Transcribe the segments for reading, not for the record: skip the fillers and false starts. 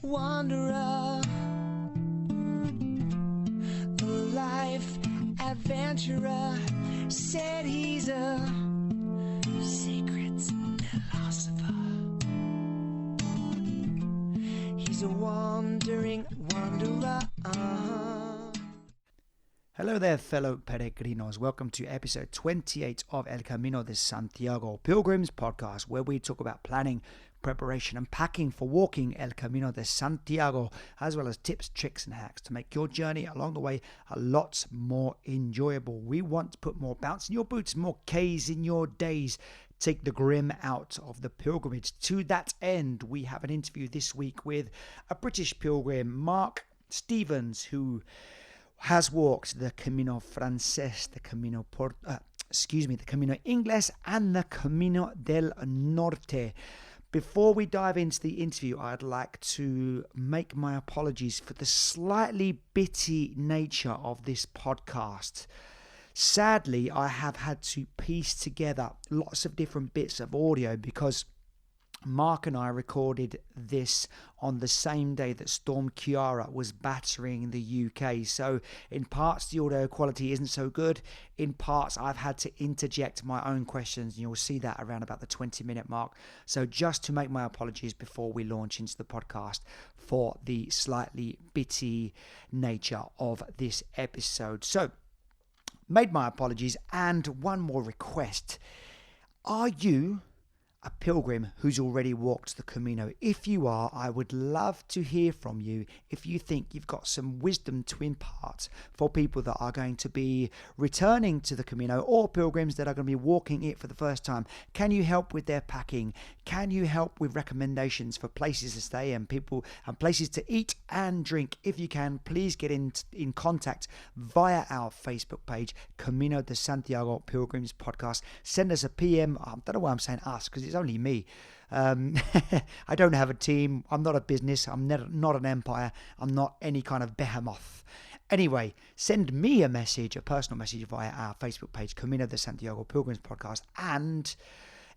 wanderer, a life adventurer, said he's a secret philosopher. He's a wandering wanderer. Hello there, fellow peregrinos. Welcome to episode 28 of El Camino de Santiago, Pilgrims podcast, where we talk about planning, preparation and packing for walking El Camino de Santiago, as well as tips, tricks and hacks to make your journey along the way a lot more enjoyable. We want to put more bounce in your boots, more K's in your days, take the grim out of the pilgrimage. To that end, we have an interview this week with a British pilgrim, Mark Stevens, who has walked the Camino Frances, the Camino Inglés and the Camino del Norte. Before we dive into the interview, I'd like to make my apologies for the slightly bitty nature of this podcast. Sadly, I have had to piece together lots of different bits of audio because Mark and I recorded this on the same day that Storm Ciara was battering the UK. So in parts the audio quality isn't so good. In parts I've had to interject my own questions, and you'll see that around about the 20-minute mark. So just to make my apologies before we launch into the podcast for the slightly bitty nature of this episode. So made my apologies, and one more request. Are you a pilgrim who's already walked the Camino? If you are, I would love to hear from you if you think you've got some wisdom to impart for people that are going to be returning to the Camino or pilgrims that are going to be walking it for the first time. Can you help with their packing? Can you help with recommendations for places to stay and people and places to eat and drink? If you can, please get in contact via our Facebook page, Camino de Santiago Pilgrims Podcast. Send us a PM. I don't know why I'm saying us, because it's only me. I don't have a team. I'm not a business. I'm not an empire. I'm not any kind of behemoth. Anyway, send me a message, a personal message via our Facebook page, Camino de Santiago Pilgrims Podcast, and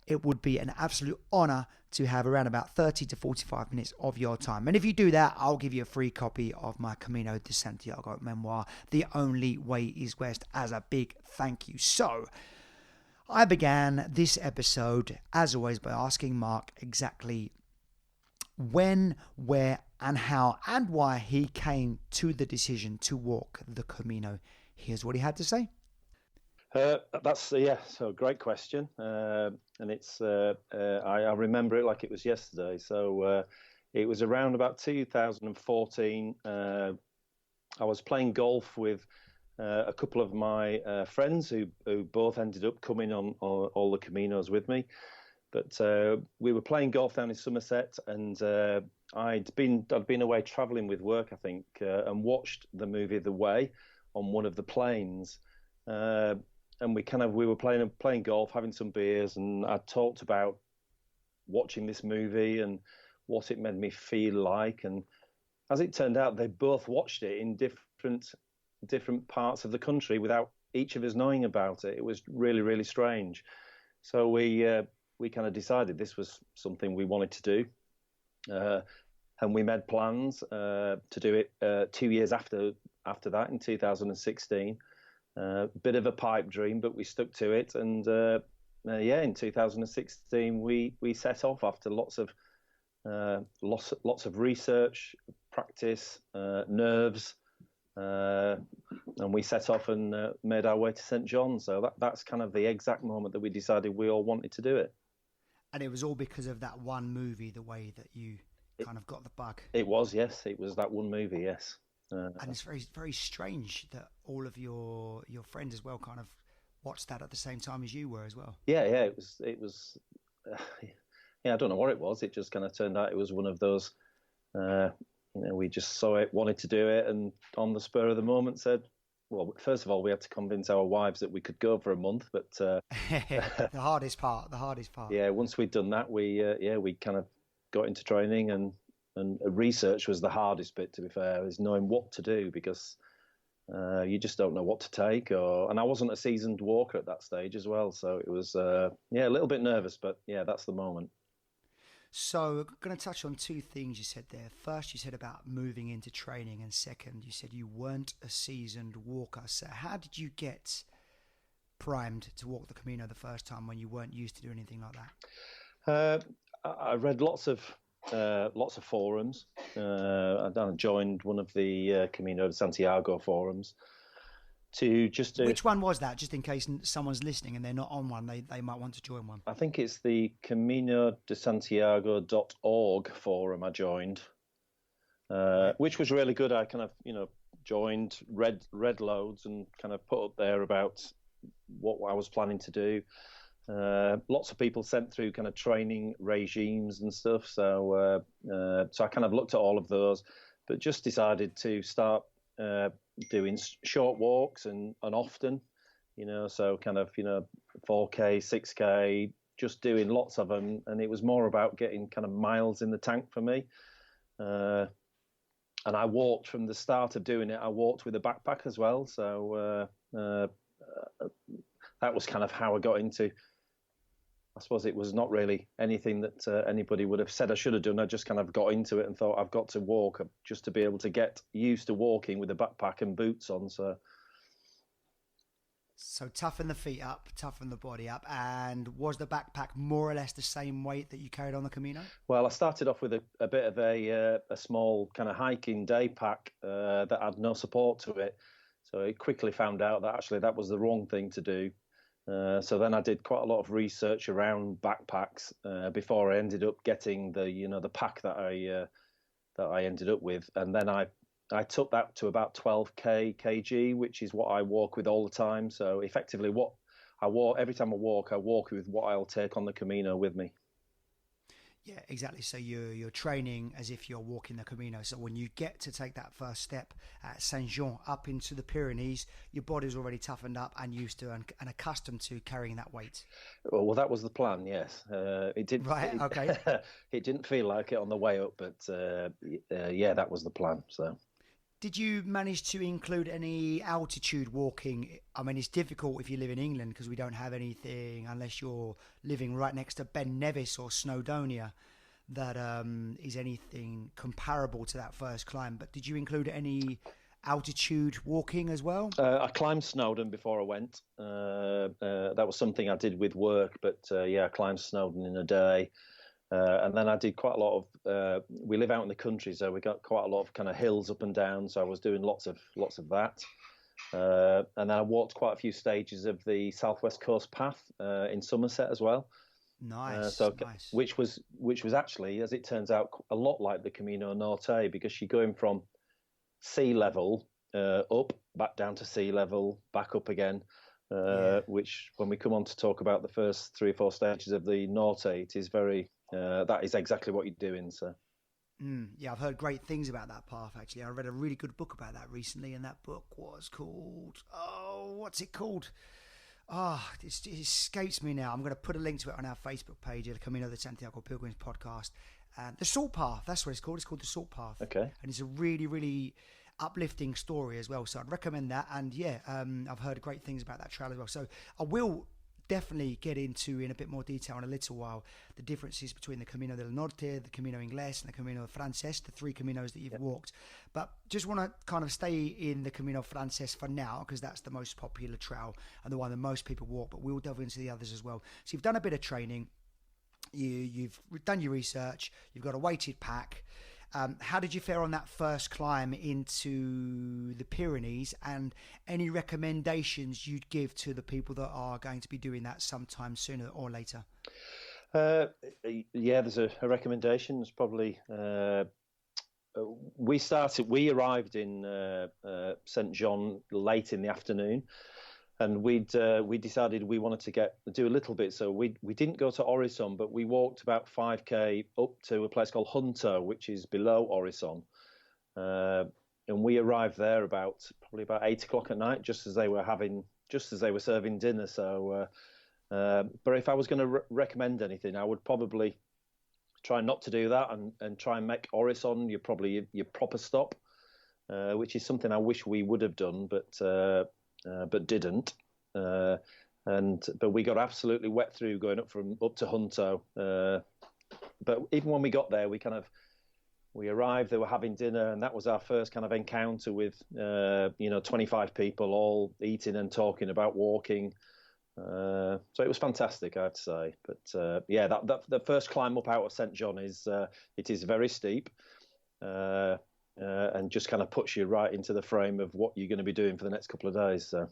it would be an absolute honor to have around about 30 to 45 minutes of your time. And if you do that, I'll give you a free copy of my Camino de Santiago memoir, The Only Way is West, as a big thank you. So I began this episode, as always, by asking Mark exactly when, where, and how, and why he came to the decision to walk the Camino. Here's what he had to say. So great question, and it's I remember it like it was yesterday. So it was around about 2014. I was playing golf with a couple of my friends who both ended up coming on all the Caminos with me. But we were playing golf down in Somerset, and I'd been away travelling with work, I think, and watched the movie The Way on one of the planes. And we were playing golf, having some beers, and I talked about watching this movie and what it made me feel like. And as it turned out, they both watched it in different parts of the country without each of us knowing about it. It was really, really strange. So we kind of decided this was something we wanted to do, and we made plans to do it 2 years after that, in 2016. Bit of a pipe dream, but we stuck to it, and in 2016 we set off after lots of research, practice, nerves. And we set off and made our way to St. John. So that's kind of the exact moment that we decided we all wanted to do it. And it was all because of that one movie, The Way, that you kind of got the bug. It was, yes. It was that one movie, yes. And it's very, very strange that all of your friends as well kind of watched that at the same time as you were as well. Yeah. It was. I don't know what it was. It just kind of turned out it was one of those. We just saw it, wanted to do it, and on the spur of the moment said, well, first of all, we had to convince our wives that we could go for a month, but the hardest part. Yeah, once we'd done that, we kind of got into training, and research was the hardest bit, to be fair, is knowing what to do, because you just don't know what to take. And I wasn't a seasoned walker at that stage as well, so it was a little bit nervous, but yeah, that's the moment. So I'm going to touch on two things you said there. First, you said about moving into training, and second, you said you weren't a seasoned walker. So how did you get primed to walk the Camino the first time when you weren't used to doing anything like that? I read lots of forums. I joined one of the Camino de Santiago forums to just. Which one was that? Just in case someone's listening and they're not on one, they might want to join one. I think it's the Camino de Santiago.org forum I joined, which was really good. I kind of joined, read loads, and kind of put up there about what I was planning to do. Lots of people sent through kind of training regimes and stuff. So I kind of looked at all of those, but just decided to start doing short walks and often, so kind of, 4K, 6K, just doing lots of them. And it was more about getting kind of miles in the tank for me. And I walked from the start of doing it. I walked with a backpack as well. So that was kind of how I got into. I suppose it was not really anything that anybody would have said I should have done. I just kind of got into it and thought I've got to walk just to be able to get used to walking with a backpack and boots on. So toughen the feet up, toughen the body up. And was the backpack more or less the same weight that you carried on the Camino? Well, I started off with a bit of a small kind of hiking day pack that had no support to it. So I quickly found out that actually that was the wrong thing to do. So then I did quite a lot of research around backpacks before I ended up getting the pack that I ended up with, and then I took that to about 12 kg, which is what I walk with all the time. So effectively, what I walk every time I walk with what I'll take on the Camino with me. Yeah, exactly. So you're training as if you're walking the Camino. So when you get to take that first step at Saint-Jean up into the Pyrenees, your body's already toughened up and used to and accustomed to carrying that weight. Well, that was the plan. Yes, it did. Right. Okay. It didn't feel like it on the way up, but yeah, that was the plan. So. Did you manage to include any altitude walking? I mean, it's difficult if you live in England because we don't have anything unless you're living right next to Ben Nevis or Snowdonia that is anything comparable to that first climb. But did you include any altitude walking as well? I climbed Snowdon before I went. That was something I did with work, but yeah, I climbed Snowdon in a day. And then I did quite a lot of. We live out in the country, so we got quite a lot of kind of hills up and down. So I was doing lots of that, and then I walked quite a few stages of the Southwest Coast Path in Somerset as well. Nice, nice. Which was actually, as it turns out, a lot like the Camino Norte because you're going from sea level up, back down to sea level, back up again. Which, when we come on to talk about the first 3 or 4 stages of the Norte, it is very. That is exactly what you're doing. So, yeah, I've heard great things about that path. Actually, I read a really good book about that recently, and that book was called. Oh, what's it called? It escapes me now. I'm going to put a link to it on our Facebook page at the Camino de Santiago Pilgrims podcast. The Salt Path. That's what it's called. It's called the Salt Path. Okay, and it's a really, really uplifting story as well. So I'd recommend that. And yeah, I've heard great things about that trail as well. So I will definitely get into in a bit more detail in a little while the differences between the Camino del Norte, the Camino Inglés, and the Camino Frances, the 3 Caminos that you've walked. But just want to kind of stay in the Camino Frances for now because that's the most popular trail and the one that most people walk, but we'll delve into the others as well. So you've done a bit of training, you've done your research, you've got a weighted pack. How did you fare on that first climb into the Pyrenees, and any recommendations you'd give to the people that are going to be doing that sometime sooner or later? Yeah, there's a recommendation. It's probably we arrived in Saint Jean late in the afternoon, and we decided we wanted to do a little bit. So we didn't go to Orisson, but we walked about 5k up to a place called Junto, which is below Orisson. And we arrived there probably about 8 o'clock at night, just as they were serving dinner. So, but if I was going to recommend anything, I would probably try not to do that and try and make Orisson your proper stop, which is something I wish we would have done, but didn't. But we got absolutely wet through going up to Junto. but even when we got there, we arrived, they were having dinner, and that was our first kind of encounter with, 25 people all eating and talking about walking. So it was fantastic, I have to say. But that the first climb up out of St. John is very steep, and just kind of puts you right into the frame of what you're going to be doing for the next couple of days. So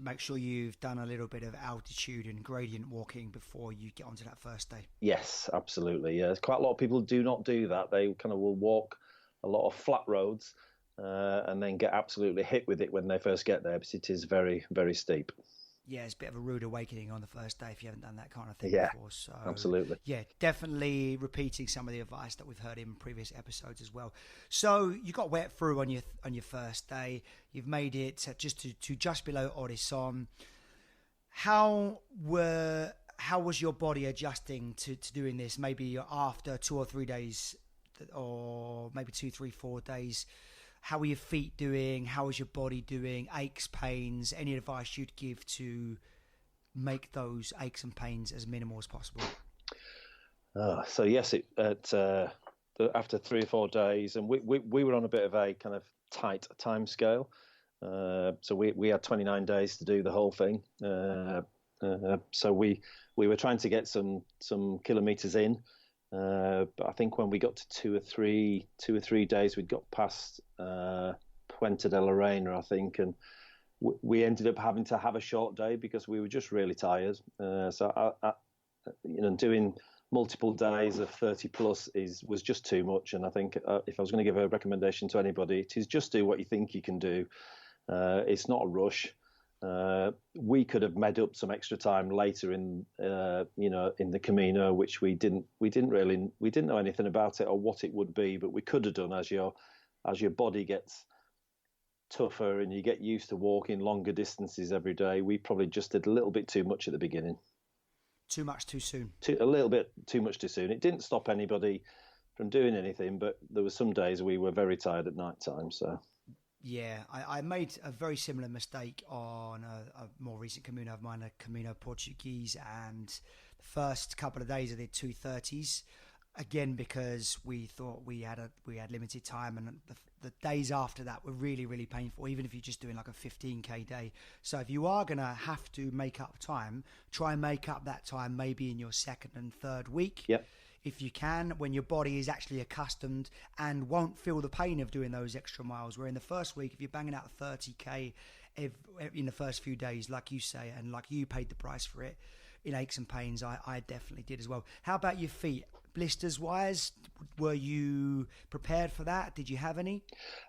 make sure you've done a little bit of altitude and gradient walking before you get onto that first day. Yes, absolutely. Yeah, quite a lot of people do not do that. They kind of will walk a lot of flat roads and then get absolutely hit with it when they first get there, because it is very, very steep. Yeah, it's a bit of a rude awakening on the first day if you haven't done that kind of thing Yeah, before. So absolutely. Yeah, definitely repeating some of the advice that we've heard in previous episodes as well. So you got wet through on your first day. You've made it just to just below Horizon. How was your body adjusting to doing this? Maybe after 2 or 3 days, or maybe 2, 3, 4 days. How are your feet doing? How is your body doing? Aches, pains? Any advice you'd give to make those aches and pains as minimal as possible? So yes, after 3 or 4 days, and we were on a bit of a kind of tight time scale. So we had 29 days to do the whole thing. So we were trying to get some kilometers in. But I think when we got to 2 or 3 days, we'd got past Puente de la Reina, I think, and we ended up having to have a short day because we were just really tired. So doing multiple days of 30 plus was just too much. And I think if I was going to give a recommendation to anybody, it is just do what you think you can do. It's not a rush. We could have made up some extra time later in the Camino, which we didn't know anything about it or what it would be, but we could have done as your body gets tougher and you get used to walking longer distances every day. We probably just did a little bit too much at the beginning. Too much too soon. A little bit too much too soon. It didn't stop anybody from doing anything, but there were some days we were very tired at night time. So. Yeah, I made a very similar mistake on a more recent Camino of mine, a Camino Portuguese, and the first couple of days I did 2:30s, again because we thought we had limited time, and the days after that were really, really painful, even if you're just doing like a 15k day. So if you are going to have to make up time, try and make up that time maybe in your second and third week. Yep. If you can, when your body is actually accustomed and won't feel the pain of doing those extra miles. Where in the first week, if you're banging out 30k in the first few days, like you say, and like you paid the price for it, in aches and pains, I definitely did as well. How about your feet? Blisters wise, were you prepared for that? Did you have any?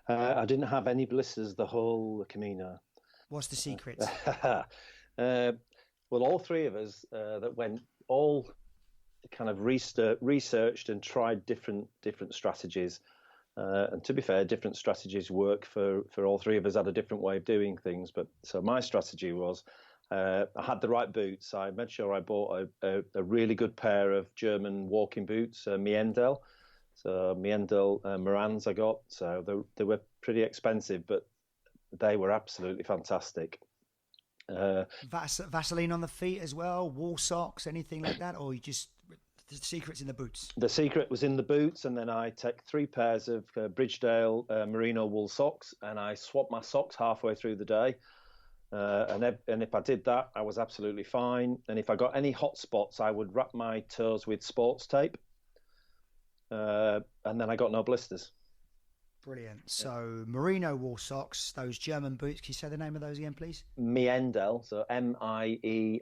I didn't have any blisters the whole Camino. What's the secret? Well, all three of us that went all kind of researched and tried different strategies, and to be fair, different strategies work for all three of us. Had a different way of doing things, but so my strategy was I had the right boots. I made sure I bought a really good pair of German walking boots, Meendel. So Meendel Morans I got. So they were pretty expensive, but they were absolutely fantastic. Vaseline on the feet as well, wool socks, anything like that, or you just the secret's in the boots? The secret was in the boots, and then I take 3 pairs of Bridgedale merino wool socks, and I swap my socks halfway through the day. And if I did that, I was absolutely fine. And if I got any hot spots, I would wrap my toes with sports tape, and then I got no blisters. Brilliant. So merino wool socks, those German boots. Can you say the name of those again, please? Meendel, so Miendl.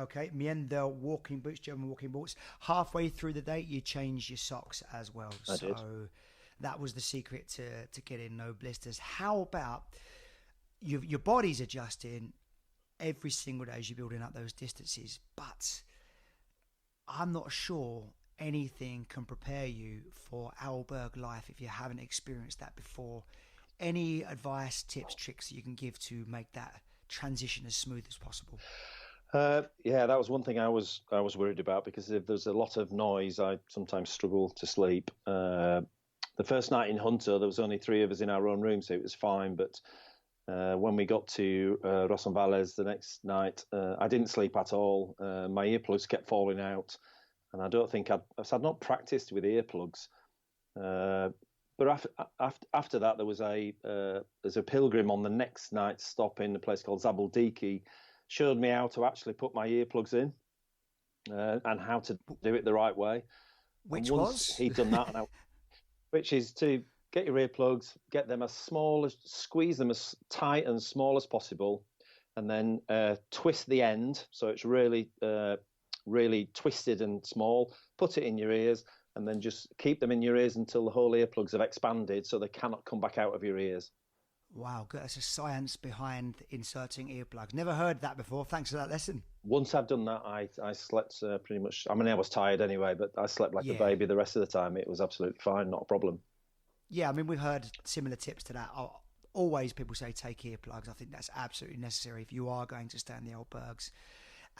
Okay, Meendel walking boots, German walking boots. Halfway through the day, you change your socks as well. I did. That was the secret to getting no blisters. How about your body's adjusting every single day as you're building up those distances, but I'm not sure anything can prepare you for Arlberg life if you haven't experienced that before. Any advice, tips, tricks that you can give to make that transition as smooth as possible? Yeah, that was one thing I was worried about, because if there's a lot of noise, I sometimes struggle to sleep. The first night in Hunter, there was only 3 of us in our own room, so it was fine. But When we got to Rossonvalles the next night, I didn't sleep at all. My earplugs kept falling out, and I don't think I'd not practiced with earplugs. But after that, there's a pilgrim on the next night's stop in a place called Zabuldiki, showed me how to actually put my earplugs in and how to do it the right way. Which was? He'd done that, which is to get your earplugs, get them squeeze them as tight and small as possible, and then twist the end so it's really, really twisted and small. Put it in your ears, and then just keep them in your ears until the whole earplugs have expanded so they cannot come back out of your ears. Wow, good. That's a science behind inserting earplugs. Never heard that before. Thanks for that lesson. Once I've done that, I slept pretty much. I mean, I was tired anyway, but I slept like a baby the rest of the time. It was absolutely fine, not a problem. Yeah, I mean, we've heard similar tips to that. Always people say take earplugs. I think that's absolutely necessary if you are going to stay in the albergues.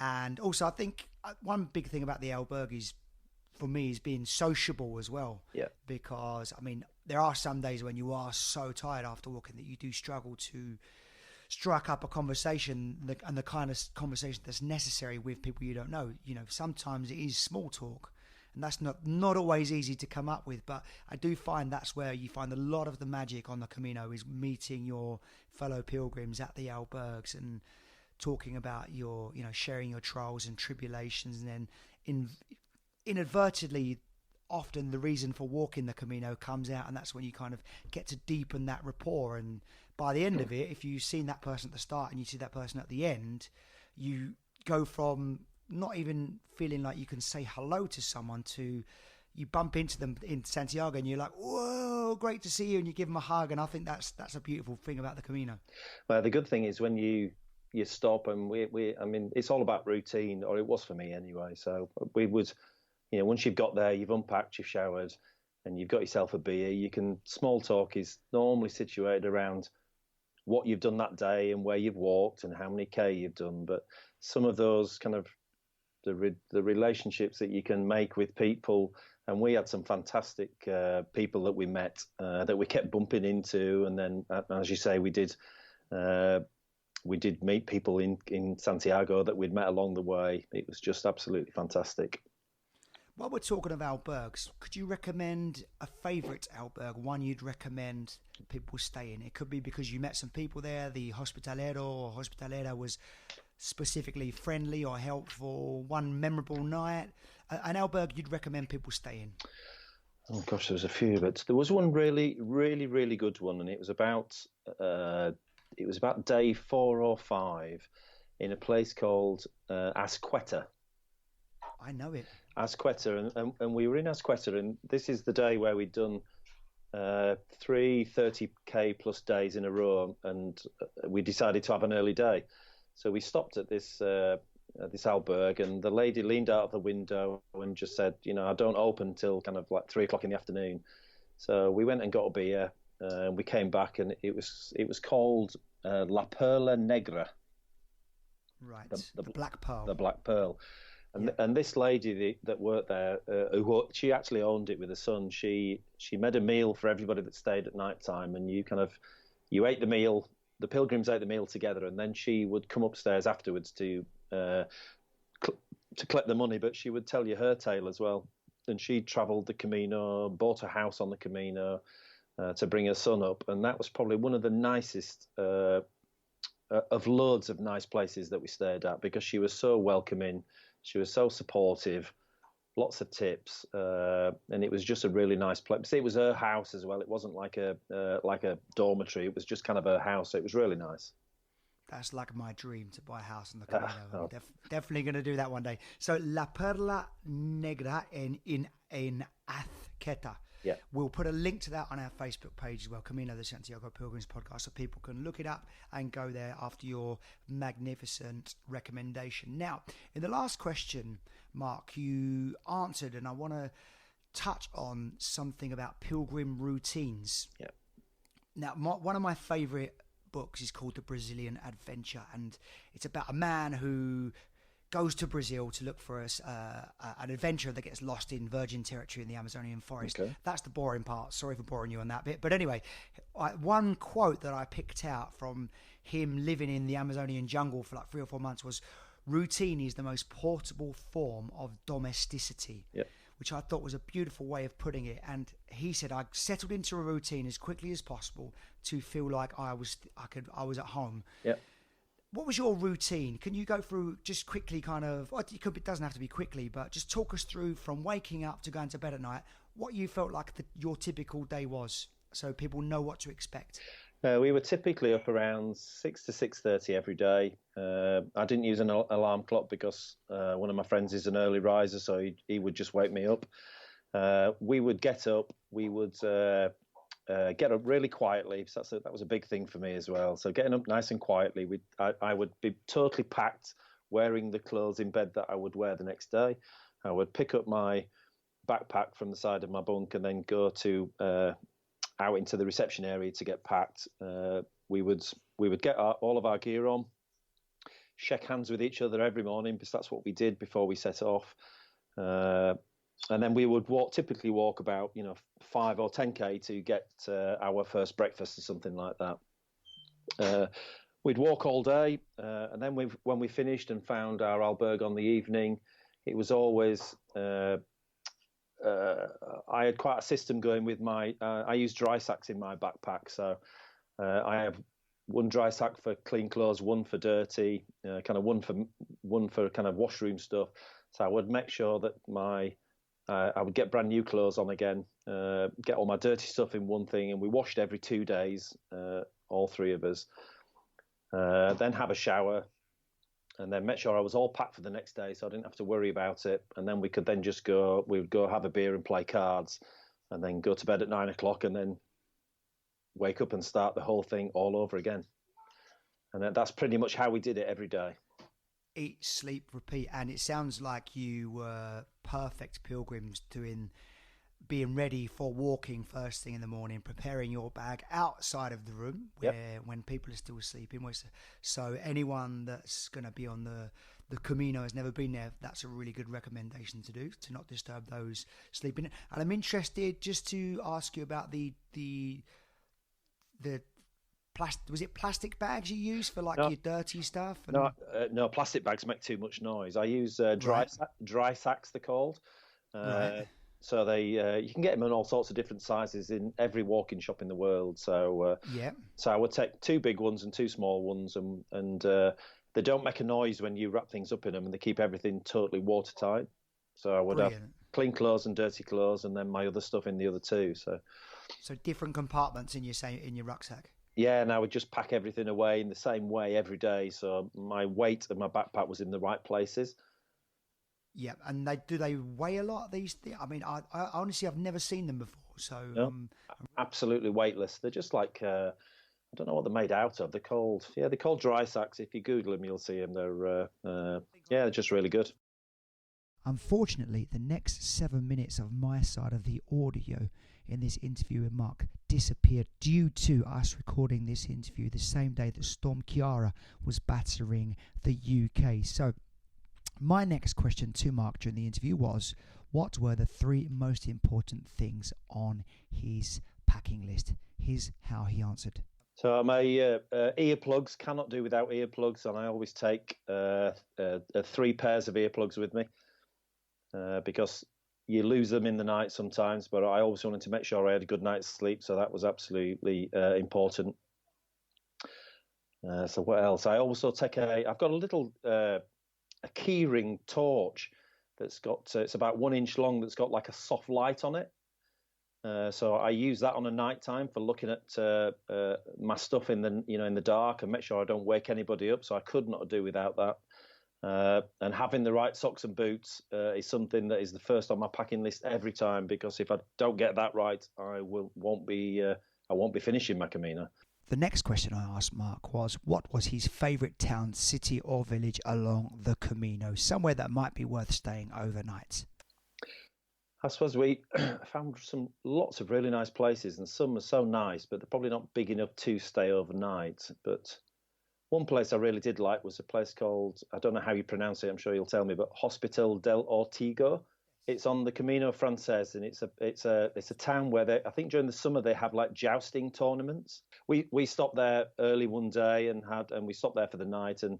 And also, I think one big thing about the albergue is, for me, is being sociable as well. Yeah. Because, I mean, there are some days when you are so tired after walking that you do struggle to strike up a conversation and the kind of conversation that's necessary with people you don't know. You know, sometimes it is small talk, and that's not always easy to come up with. But I do find that's where you find a lot of the magic on the Camino, is meeting your fellow pilgrims at the albergues and talking about sharing your trials and tribulations, and then inadvertently, often the reason for walking the Camino comes out, and that's when you kind of get to deepen that rapport. And by the end of it, if you've seen that person at the start and you see that person at the end, you go from not even feeling like you can say hello to someone to you bump into them in Santiago and you're like, whoa, great to see you, and you give them a hug. And I think that's a beautiful thing about the Camino. Well, the good thing is when you stop, and I mean, it's all about routine, or it was for me anyway. So we would, once you've got there, you've unpacked, you've showered, and you've got yourself a beer, small talk is normally situated around what you've done that day and where you've walked and how many K you've done. But some of those kind of the relationships that you can make with people, and we had some fantastic people that we met that we kept bumping into, and then as you say, we did meet people in Santiago that we'd met along the way. It was just absolutely fantastic. While we're talking of albergues, could you recommend a favourite albergue, one you'd recommend people stay in? It could be because you met some people there, the hospitalero or hospitalera was specifically friendly or helpful, one memorable night, an albergue you'd recommend people stay in. Oh gosh, there was a few, but there was one really, really, really good one, and it was about day 4 or 5 in a place called Asqueta. I know it. Asqueta, and we were in Asqueta, and this is the day where we'd done 3 30K plus days in a row, and we decided to have an early day. So we stopped at this albergue, and the lady leaned out of the window and just said, I don't open till kind of like 3 o'clock in the afternoon. So we went and got a beer, and we came back, and it was called La Perla Negra. Right, the Black Pearl. The Black Pearl. And this lady that worked there, she actually owned it with her son. She made a meal for everybody that stayed at night time, and you ate the meal. The pilgrims ate the meal together, and then she would come upstairs afterwards to collect the money. But she would tell you her tale as well. And she travelled the Camino, bought a house on the Camino to bring her son up, and that was probably one of the nicest of loads of nice places that we stayed at, because she was so welcoming. She was so supportive, lots of tips, and it was just a really nice place. It was her house as well. It wasn't like a dormitory. It was just kind of her house. So it was really nice. That's like my dream, to buy a house in the Camino. I'm definitely going to do that one day. So La Perla Negra in Azqueta. Yeah. We'll put a link to that on our Facebook page as well, Camino de Santiago Pilgrims Podcast, so people can look it up and go there after your magnificent recommendation. Now, in the last question, Mark, you answered, and I want to touch on something about pilgrim routines. Yeah. Now, one of my favourite books is called The Brazilian Adventure, and it's about a man who goes to Brazil to look for an adventurer that gets lost in virgin territory in the Amazonian forest. Okay. That's the boring part. Sorry for boring you on that bit. But anyway, one quote that I picked out from him living in the Amazonian jungle for like 3 or 4 months was, routine is the most portable form of domesticity. Yep. Which I thought was a beautiful way of putting it. And he said, I settled into a routine as quickly as possible to feel like I was at home. Yep. What was your routine? Can you go through just quickly it doesn't have to be quickly, but just talk us through from waking up to going to bed at night, what you felt like your typical day was, so people know what to expect. We were typically up around 6 to 6:30 every day. I didn't use an alarm clock because one of my friends is an early riser, so he would just wake me up. We would get up. We would get up really quietly. So that was a big thing for me as well. So getting up nice and quietly. I would be totally packed, wearing the clothes in bed that I would wear the next day. I would pick up my backpack from the side of my bunk and then go to out into the reception area to get packed. We would get all of our gear on, shake hands with each other every morning because that's what we did before we set off. And then we would typically walk about 5 or 10k to get our first breakfast or something like that. We'd walk all day, and then when we finished and found our albergue on the evening, it was always I had quite a system going with my. I use dry sacks in my backpack, so I have one dry sack for clean clothes, one for dirty, kind of one for kind of washroom stuff. So I would make sure that I would get brand new clothes on again, get all my dirty stuff in one thing, and we washed every 2 days, all three of us. Then have a shower, and then make sure I was all packed for the next day, so I didn't have to worry about it. And then we could then we would go have a beer and play cards, and then go to bed at 9 o'clock, and then wake up and start the whole thing all over again. And that's pretty much how we did it every day. Eat, sleep, repeat. And it sounds like you were perfect pilgrims, being ready for walking first thing in the morning, preparing your bag outside of the room when people are still sleeping. So anyone that's going to be on the Camino has never been there, that's a really good recommendation to do, to not disturb those sleeping. And I'm interested just to ask you about the was it plastic bags you use for your dirty stuff? No, plastic bags make too much noise. I use dry sacks, they're called. Right. So they you can get them in all sorts of different sizes in every walking shop in the world. So so I would take 2 big ones and 2 small ones, and they don't make a noise when you wrap things up in them, and they keep everything totally watertight. So I would have clean clothes and dirty clothes, and then my other stuff in the other 2. So different compartments in your rucksack. Yeah, and I would just pack everything away in the same way every day, so my weight and my backpack was in the right places. Yeah, and do they weigh a lot, these things? I mean, I honestly, I've never seen them before, so... No, absolutely weightless. They're just like, I don't know what they're made out of. They're called dry sacks. If you Google them, you'll see them. They're just really good. Unfortunately, the next 7 minutes of my side of the audio in this interview with Mark disappeared due to us recording this interview the same day that Storm Ciara was battering the UK. So my next question to Mark during the interview was, what were the 3 most important things on his packing list? Here's how he answered. So my earplugs, cannot do without earplugs, and I always take 3 pairs of earplugs with me because you lose them in the night sometimes, but I always wanted to make sure I had a good night's sleep, so that was absolutely important. So what else? I also take I've got a little a keyring torch that's got, it's about 1 inch long, that's got like a soft light on it. So I use that on a night time for looking at my stuff in the dark and make sure I don't wake anybody up. So I could not do without that. And having the right socks and boots is something that is the first on my packing list every time, because if I don't get that right, I won't be finishing my Camino. The next question I asked Mark was, what was his favourite town, city or village along the Camino? Somewhere that might be worth staying overnight. I suppose we found lots of really nice places, and some are so nice, but they're probably not big enough to stay overnight. But One place I really did like was a place called, I don't know how you pronounce it, I'm sure you'll tell me, but Hospital del Ortigo. It's on the Camino Frances, and it's a town where I think during the summer they have like jousting tournaments. We stopped there early one day and we stopped there for the night and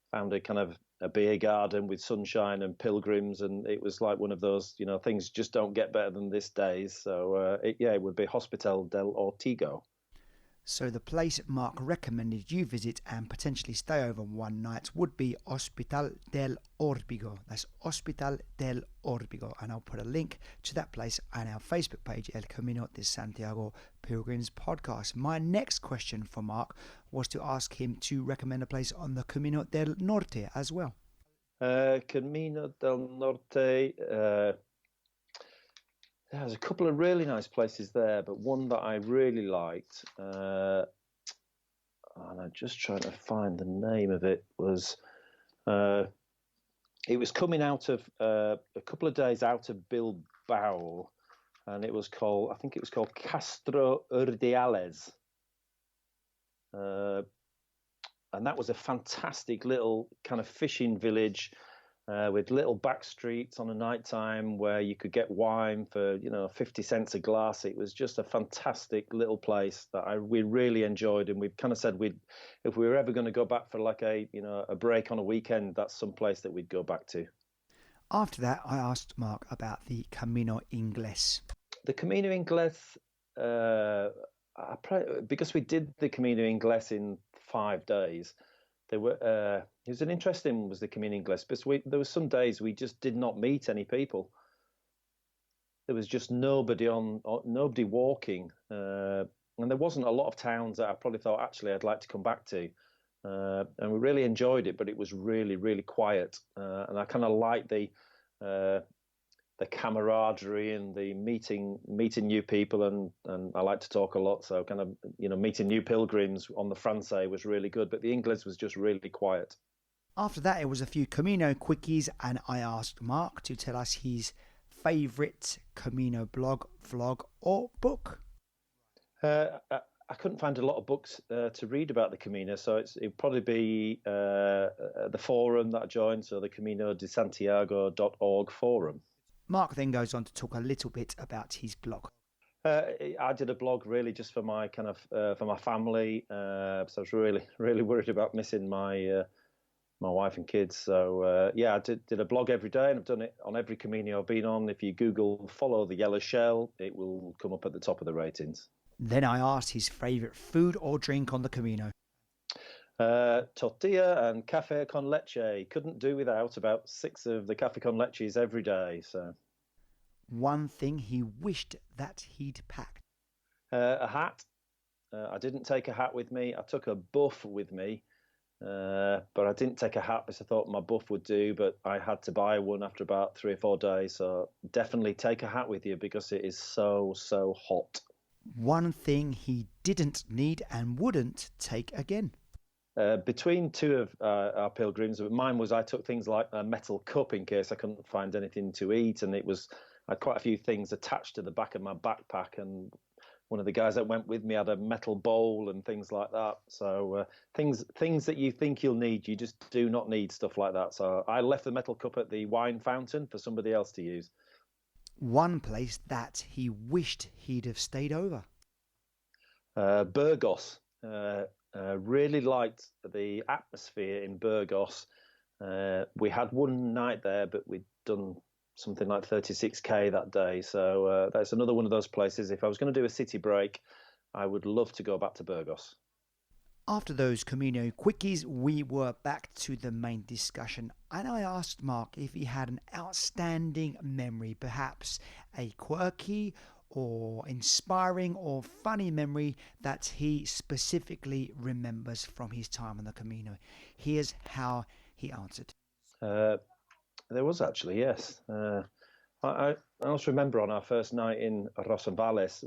found a kind of a beer garden with sunshine and pilgrims, and it was like one of those, things just don't get better than this days. So it would be Hospital del Ortigo. So the place Mark recommended you visit and potentially stay over one night would be Hospital del Orbigo. That's Hospital del Orbigo. And I'll put a link to that place on our Facebook page, El Camino de Santiago Pilgrims Podcast. My next question for Mark was to ask him to recommend a place on the Camino del Norte as well. Camino del Norte... There's a couple of really nice places there, but one that I really liked, and I'm just trying to find the name of it, it was coming out of a couple of days out of Bilbao, and I think it was called Castro Urdiales. And that was a fantastic little kind of fishing village, with little back streets on a night time where you could get wine for 50 cents a glass. It was just a fantastic little place that we really enjoyed, and we kind of said if we were ever going to go back for like a break on a weekend, that's some place that we'd go back to. After that, I asked Mark about the Camino Inglés. The Camino Inglés, because we did the Camino Inglés in 5 days. It was an interesting was the Camino Inglés, because there were some days we just did not meet any people. There was just nobody walking, and there wasn't a lot of towns that I probably thought actually I'd like to come back to, and we really enjoyed it. But it was really, really quiet, and I kind of liked the camaraderie and the meeting new people, and I like to talk a lot, so kind of meeting new pilgrims on the Frances was really good, but the English was just really quiet. After that, it was a few Camino quickies, and I asked Mark to tell us his favourite Camino blog, vlog or book. I couldn't find a lot of books to read about the Camino, so it'd probably be the forum that I joined, so the Camino de Santiago.org forum. Mark then goes on to talk a little bit about his blog. I did a blog really just for my for my family. So I was really, really worried about missing my wife and kids. So I did a blog every day, and I've done it on every Camino I've been on. If you Google "follow the yellow shell," it will come up at the top of the ratings. Then I asked his favourite food or drink on the Camino. Tortilla and cafe con leche. Couldn't do without about 6 of the cafe con leches every day. So, one thing he wished that he'd packed. A hat. I didn't take a hat with me. I took a buff with me, but I didn't take a hat because I thought my buff would do. But I had to buy one after about 3 or 4 days. So definitely take a hat with you because it is so hot. One thing he didn't need and wouldn't take again. Between 2 of our pilgrims, mine was I took things like a metal cup in case I couldn't find anything to eat, and I had quite a few things attached to the back of my backpack, and one of the guys that went with me had a metal bowl and things like that. So things that you think you'll need, you just do not need stuff like that. So I left the metal cup at the wine fountain for somebody else to use. One place that he wished he'd have stayed over. Burgos. Really liked the atmosphere in Burgos. We had one night there, but we'd done something like 36k that day. So that's another one of those places. If I was going to do a city break, I would love to go back to Burgos. After those Camino quickies, we were back to the main discussion, and I asked Mark if he had an outstanding memory, perhaps a quirky or inspiring or funny memory that he specifically remembers from his time on the Camino. Here's how he answered. There was actually, yes. I also remember on our first night in Rosanvales,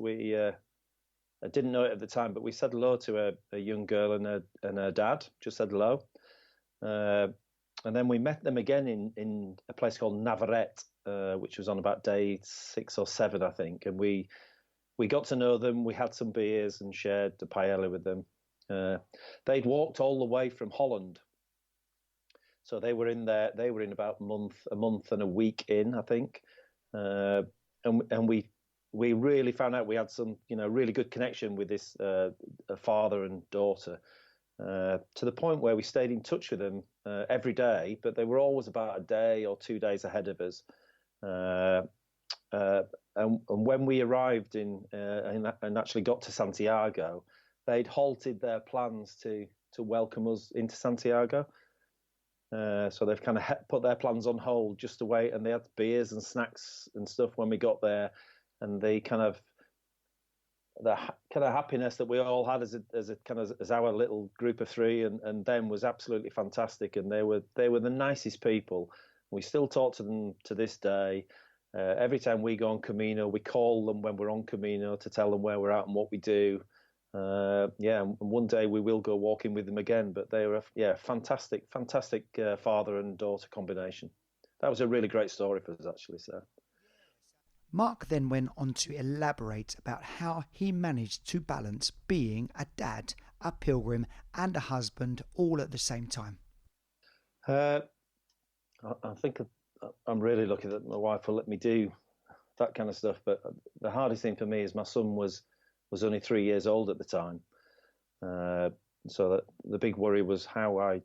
I didn't know it at the time, but we said hello to a young girl and her dad, just said hello. And then we met them again in a place called Navarrete, which was on about day 6 or 7, I think. And we got to know them. We had some beers and shared the paella with them. They'd walked all the way from Holland, so they were in there. They were in about a month and a week in, I think, and we really found out we had some, really good connection with this father and daughter, to the point where we stayed in touch with them every day, but they were always about a day or 2 days ahead of us. And when we arrived and actually got to Santiago, they'd halted their plans to welcome us into Santiago. So they've kind of put their plans on hold just to wait, and they had beers and snacks and stuff when we got there, and the kind of happiness that we all had as our little group of three and them was absolutely fantastic, and they were the nicest people. We still talk to them to this day. Every time we go on Camino, we call them when we're on Camino to tell them where we're at and what we do. And one day we will go walking with them again. But they were fantastic father and daughter combination. That was a really great story for us, actually. So Mark then went on to elaborate about how he managed to balance being a dad, a pilgrim, and a husband all at the same time. I think I'm really lucky that my wife will let me do that kind of stuff. But the hardest thing for me is my son was only 3 years old at the time. So that the big worry was how I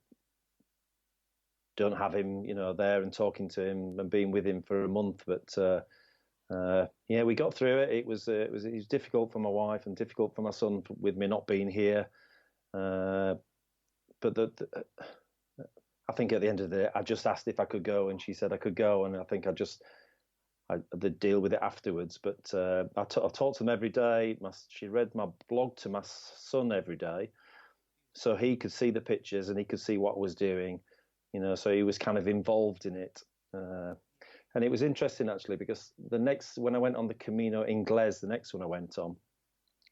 don't have him, there and talking to him and being with him for a month. But we got through it. It was difficult for my wife and difficult for my son with me not being here. But I think at the end of the day, I just asked if I could go, and she said I could go, and I think I did deal with it afterwards. But I talked to them every day. She read my blog to my son every day, so he could see the pictures and he could see what I was doing, so he was kind of involved in it. And it was interesting, actually, because when I went on the Camino Inglés, the next one I went on,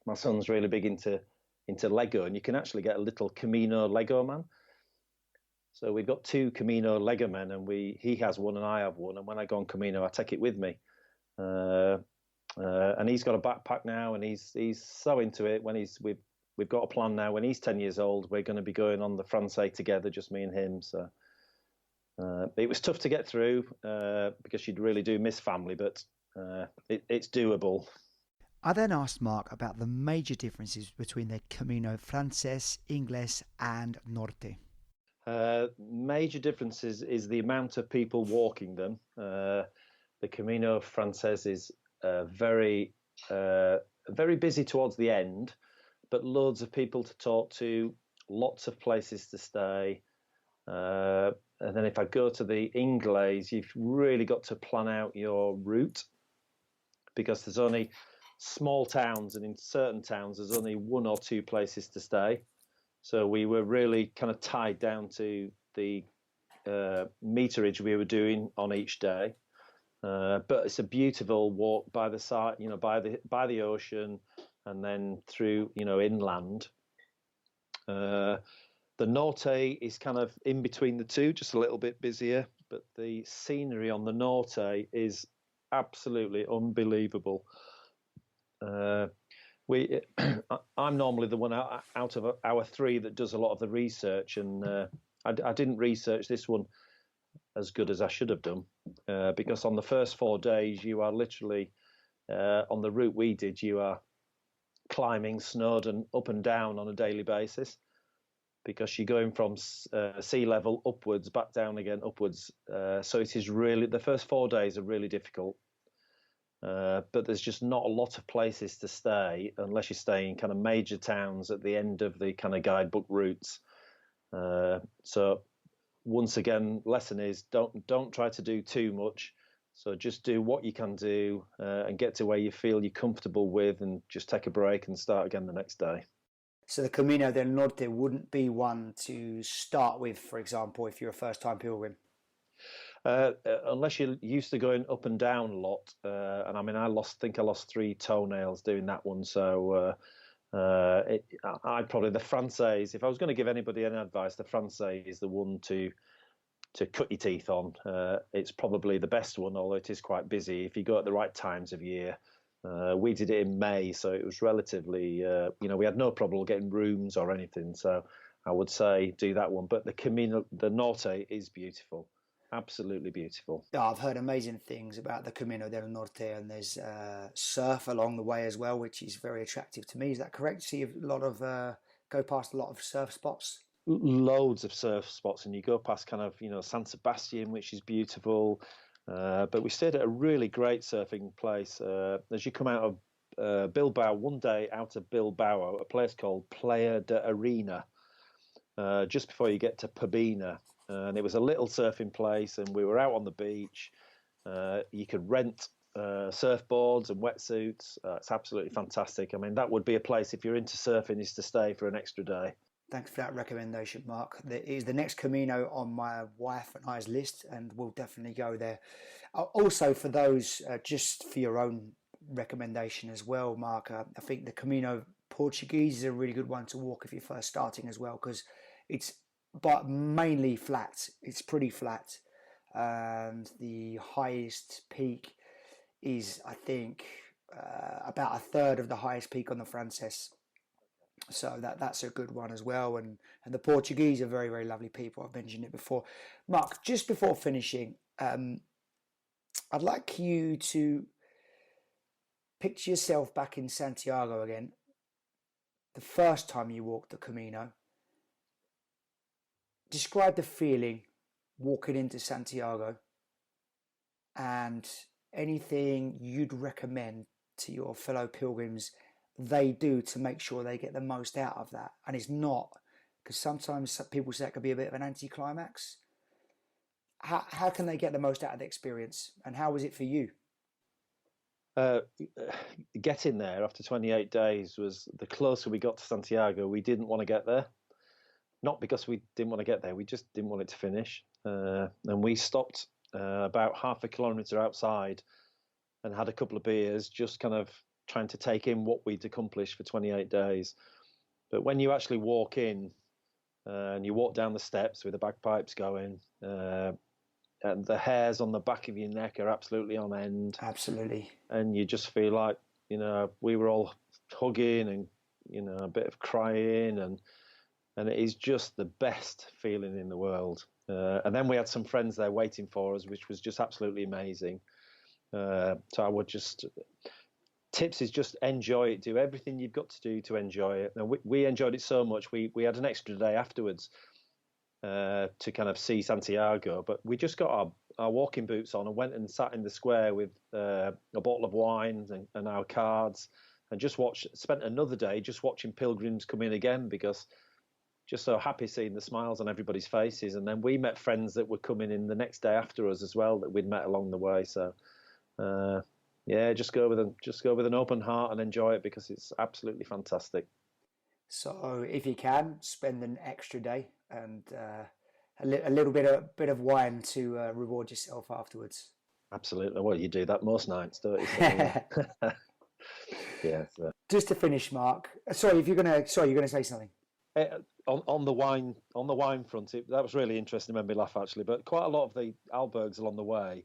my son's really big into Lego, and you can actually get a little Camino Lego man. So we've got 2 Camino Lego men, and he has one and I have one. And when I go on Camino, I take it with me. And he's got a backpack now, and he's so into it. We've got a plan now. When he's 10 years old, we're going to be going on the Frances together, just me and him. So it was tough to get through because you really do miss family, but it's doable. I then asked Mark about the major differences between the Camino Frances, Inglés, and Norte. Major differences is the amount of people walking them. The Camino Frances is very busy towards the end, but loads of people to talk to, lots of places to stay. And then if I go to the Inglés, you've really got to plan out your route, because there's only small towns, and in certain towns there's only 1 or 2 places to stay. So we were really kind of tied down to the meterage we were doing on each day. But it's a beautiful walk by the side, by the ocean, and then through, inland. The Norte is kind of in between the two, just a little bit busier, but the scenery on the Norte is absolutely unbelievable. I'm normally the one out of our 3 that does a lot of the research, and I didn't research this one as good as I should have done, because on the first 4 days you are literally on the route we did, you are climbing Snowdon up and down on a daily basis, because you're going from sea level upwards, back down again, upwards. So it is really, the first 4 days are really difficult. But there's just not a lot of places to stay unless you stay in kind of major towns at the end of the kind of guidebook routes. So once again, lesson is don't try to do too much. So just do what you can do and get to where you feel you're comfortable with, and just take a break and start again the next day. So the Camino del Norte wouldn't be one to start with, for example, if you're a first-time pilgrim? Unless you're used to going up and down a lot. And I mean, I lost 3 toenails doing that one. So I'd probably, the Frances, if I was going to give anybody any advice, the Frances is the one to cut your teeth on. It's probably the best one, although it is quite busy. If you go at the right times of year, We did it in May, so it was relatively, we had no problem getting rooms or anything. So I would say do that one. But the Camino del Norte is beautiful, absolutely beautiful. Yeah, I've heard amazing things about the Camino del Norte, and there's surf along the way as well, which is very attractive to me. Is that correct? See a lot of go past a lot of surf spots. Loads of surf spots, and you go past kind of San Sebastian, which is beautiful. But we stayed at a really great surfing place. As you come out of Bilbao, one day out of Bilbao, a place called Playa de Arena, just before you get to Pabina. And it was a little surfing place, and we were out on the beach. You could rent surfboards and wetsuits. It's absolutely fantastic. I mean, that would be a place, if you're into surfing, is to stay for an extra day. Thanks for that recommendation, Mark. That is the next Camino on my wife and I's list, and we'll definitely go there. Also, for those, just for your own recommendation as well, Mark, I think the Camino Portuguese is a really good one to walk if you're first starting as well, because it's but mainly flat. It's pretty flat, and the highest peak is, I think, about a third of the highest peak on the Frances. So that's a good one as well. And the Portuguese are very, very lovely people. I've mentioned it before. Mark, just before finishing, I'd like you to picture yourself back in Santiago again, the first time you walked the Camino. Describe the feeling walking into Santiago and anything you'd recommend to your fellow pilgrims they do to make sure they get the most out of that. And it's not, because sometimes people say it could be a bit of an anticlimax. How can they get the most out of the experience, and how was it for you? Getting there after 28 days was the closer we got to Santiago. We didn't want to get there, not because we didn't want to get there, we just didn't want it to finish. And we stopped about half a kilometre outside and had a couple of beers, just kind of trying to take in what we'd accomplished for 28 days. But when you actually walk in and you walk down the steps with the bagpipes going, and the hairs on the back of your neck are absolutely on end. Absolutely. And you just feel like, we were all hugging and, a bit of crying, and it is just the best feeling in the world. And then we had some friends there waiting for us, which was just absolutely amazing. So I would just... Tips is just enjoy it. Do everything you've got to do to enjoy it. And we enjoyed it so much. We had an extra day afterwards to kind of see Santiago, but we just got our walking boots on and went and sat in the square with a bottle of wine and our cards, and just spent another day just watching pilgrims come in again, because just so happy seeing the smiles on everybody's faces. And then we met friends that were coming in the next day after us as well, that we'd met along the way. So yeah, just go with an open heart and enjoy it, because it's absolutely fantastic. So if you can, spend an extra day and a little bit of wine to reward yourself afterwards. Absolutely. Well, you do that most nights, don't you? So, yeah. So. Just to finish, Mark. You're gonna say something. On the wine front, that was really interesting. It made me laugh, actually. But quite a lot of the albergs along the way,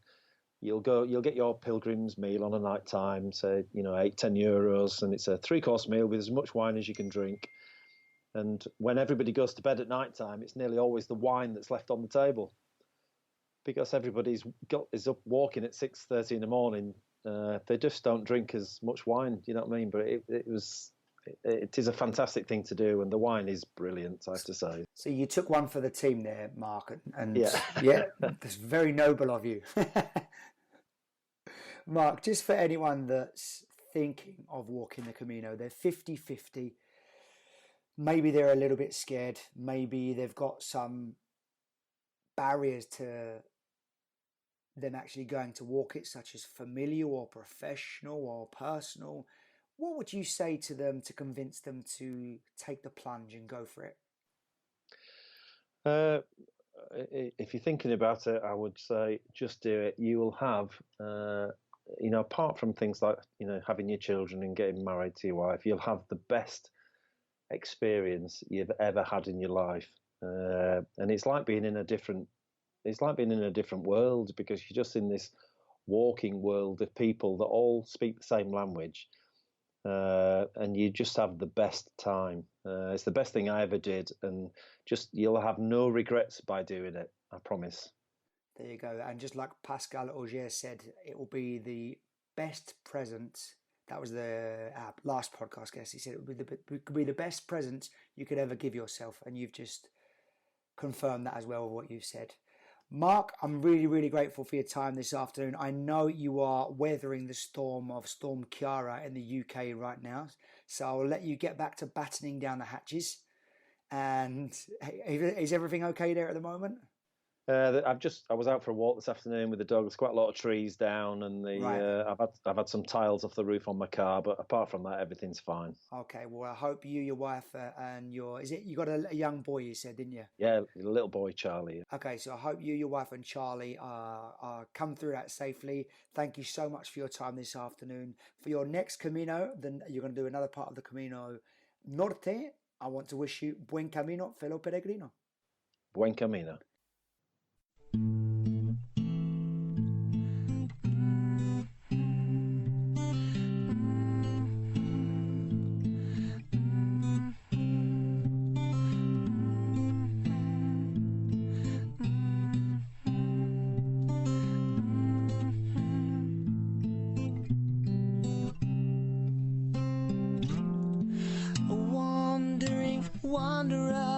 you'll get your pilgrim's meal on a night time, say, €8-10, and it's a 3-course meal with as much wine as you can drink. And when everybody goes to bed at night time, it's nearly always the wine that's left on the table, because everybody's is up walking at 6:30 in the morning. They just don't drink as much wine, you know what I mean? But it is a fantastic thing to do, and the wine is brilliant, I have to say. So you took one for the team there, Mark, and yeah, that's very noble of you. Mark, just for anyone that's thinking of walking the Camino, they're 50-50. Maybe they're a little bit scared. Maybe they've got some barriers to them actually going to walk it, such as familial or professional or personal. What would you say to them to convince them to take the plunge and go for it? If you're thinking about it, I would say just do it. You will have, apart from things like, having your children and getting married to your wife, you'll have the best experience you've ever had in your life. And it's like being in a different world, because you're just in this walking world of people that all speak the same language, and you just have the best time. It's the best thing I ever did, and just you'll have no regrets by doing it. I promise. There you go. And just like Pascal Auger said, it will be the best present. That was the last podcast guest. He said it could be the best present you could ever give yourself, and you've just confirmed that as well with what you've said. Mark, I'm really, really grateful for your time this afternoon. I know you are weathering the storm of Storm Ciara in the UK right now, so I'll let you get back to battening down the hatches. And is everything okay there at the moment? I was out for a walk this afternoon with the dog. There's quite a lot of trees down, and I've had some tiles off the roof on my car, but apart from that, everything's fine. Okay, well, I hope you, your wife, and you got a young boy, you said, didn't you? Yeah, a little boy, Charlie. Okay, so I hope you, your wife, and Charlie are come through that safely. Thank you so much for your time this afternoon. For your next Camino, then you're going to do another part of the Camino Norte. I want to wish you buen camino, fellow peregrino. Buen camino. A wandering wanderer